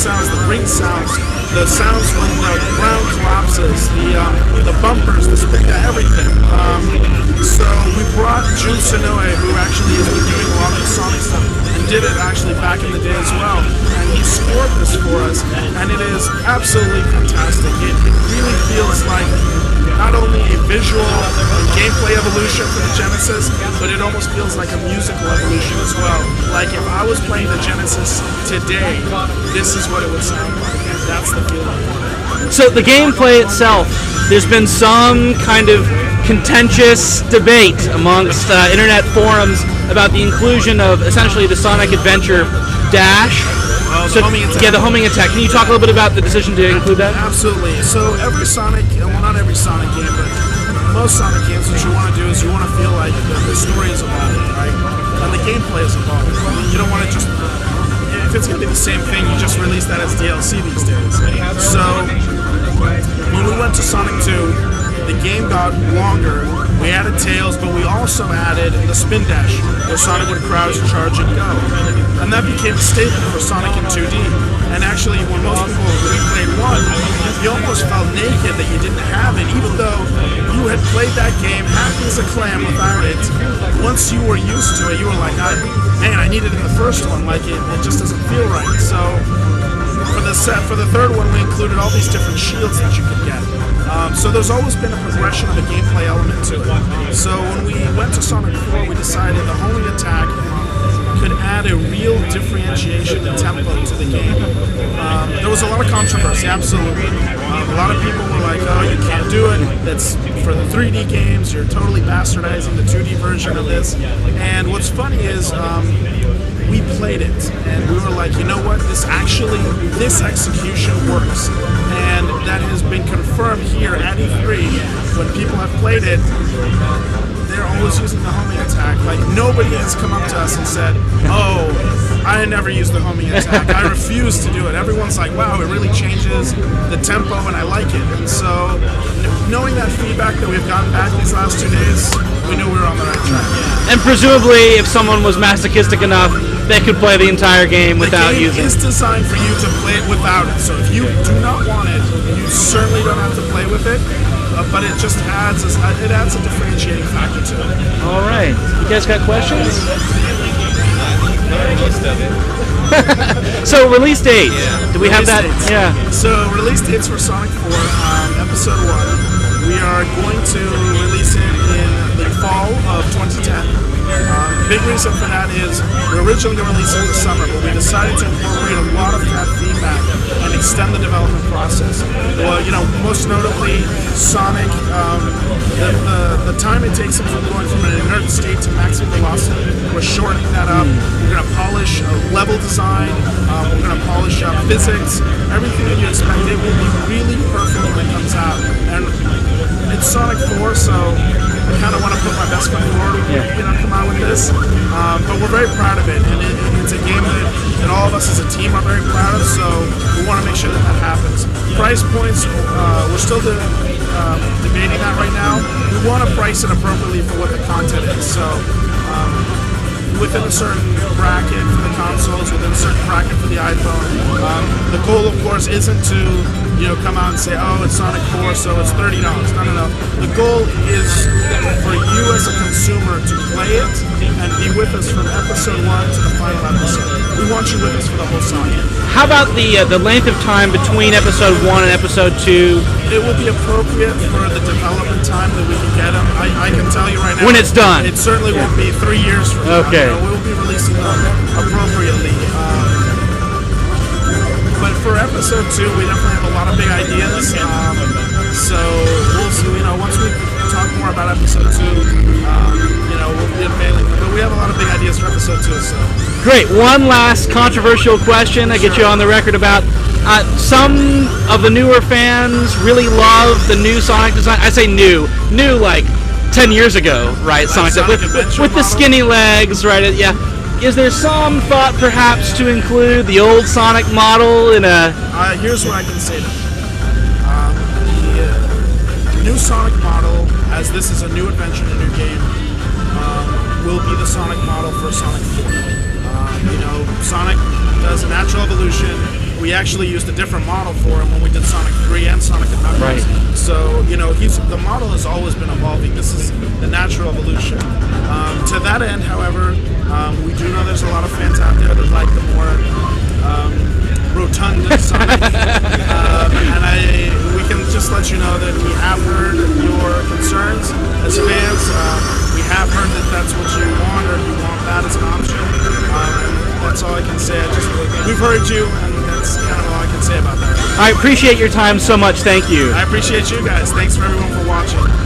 sounds, the ring sounds, the sounds when the ground collapses, the bumpers, the spin, everything. So we brought Jun Sonoe, who actually has been doing a lot of the Sonic stuff, and did it actually back in the day as well. And he scored this for us, and it is absolutely fantastic. It really feels like not only a visual and gameplay evolution for the Genesis, but it almost feels like a musical evolution as well. Like if I was playing the Genesis today, this is what it would sound like, and that's the feeling. So the gameplay itself, there's been some kind of contentious debate amongst internet forums about the inclusion of essentially the Sonic Adventure Dash. The homing attack. Yeah, the homing attack. Can you talk a little bit about the decision to include that? Absolutely. So every Sonic, well, not every Sonic game, but most Sonic games, what you want to do is you want to feel like the story is evolving, right? And the gameplay is evolving. You don't want to just, if it's going to be the same thing, you just release that as DLC these days. So when we went to Sonic 2, the game got longer. We added Tails, but we also added the spin dash, where Sonic would crouch, charge, and go. And that became a staple for Sonic in 2D. And actually, when most people replayed 1, you almost felt naked that you didn't have it, even though you had played that game happy as a clam without it. Once you were used to it, you were like, man, I need it in the first one. Like, it just doesn't feel right. So for the third one, we included all these different shields that you could get. So there's always been a progression of a gameplay element to it. So when we went to Sonic 4, we decided the homing attack could add a real differentiation and tempo to the game. There was a lot of controversy, absolutely. A lot of people were like, oh, you can't do it. That's for the 3D games. You're totally bastardizing the 2D version of this. And what's funny is we played it, and we were like, you know what? This execution works. And that has been confirmed here at E3. When people have played it, they're always using the homing attack. Like, nobody has come up to us and said, oh, I never used the homing attack. I refuse to do it. Everyone's like, wow, it really changes the tempo, and I like it. And so, knowing that feedback that we've gotten back these last 2 days, we knew we were on the right track. And presumably, if someone was masochistic enough, they could play the entire game without using it. The game is designed for you to play it without it. So if you do not want it, you certainly don't have to play with it. But it just adds a differentiating factor to it. All right. You guys got questions? Most of it. So release date. Do we have that? Dates. Yeah. So release dates for Sonic 4, Episode 1. We are going to release it in the fall of 2010. Big reason for that is we were originally going to release it in the summer, but we decided to incorporate a lot of that feedback and extend the development process. Well, most notably, Sonic, the time it takes him from going from an inert state to maximum velocity, we're shortening that up. We're going to polish level design. We're going to polish up physics. Everything that you expect, it will be really perfect when it comes out. And it's Sonic 4, so I kind of want to put my best foot forward, come out with this. But we're very proud of it, and it's a game that all of us as a team are very proud of, so we want to make sure that happens. Price points, we're still debating that right now. We want to price it appropriately for what the content is, so within a certain bracket for the consoles, within a certain bracket for the iPhone. The goal, of course, isn't to come out and say, oh, it's Sonic 4, so it's $30. No. The goal is for you as a consumer to play it and be with us from episode 1 to the final episode. We want you with us for the whole saga. How about the length of time between episode 1 and episode 2? It will be appropriate for the development time that we can get them. I can tell you right now. When it's done. It certainly won't be 3 years from now. Okay. We will be releasing them appropriately. But for episode 2, we definitely have a lot of big ideas. So we'll see. Once we talk more about episode 2, we'll be unveiling. But we have a lot of big ideas for episode 2. So great. One last controversial question I get you on the record about. Some of the newer fans really love the new Sonic design. I say new like 10 years ago, right? Sonic with the skinny legs, right? Yeah. Is there some thought, perhaps, to include the old Sonic model in a... Here's what I can say to the new Sonic model, as this is a new adventure in a new game, will be the Sonic model for Sonic 4. Sonic does a natural evolution. we actually used a different model for him when we did Sonic 3 and Sonic & Knuckles. Right. So, the model has always been evolving. This is the natural evolution. To that end, however, we do know there's a lot of fans out there that like the more rotund Sonic. We can just let you know that we have heard your concerns as fans. We have heard that that's what you want, or you want that as an option. That's all I can say. We've heard you, and that's kind of all I can say about that. I appreciate your time so much. Thank you. I appreciate you guys. Thanks for everyone for watching.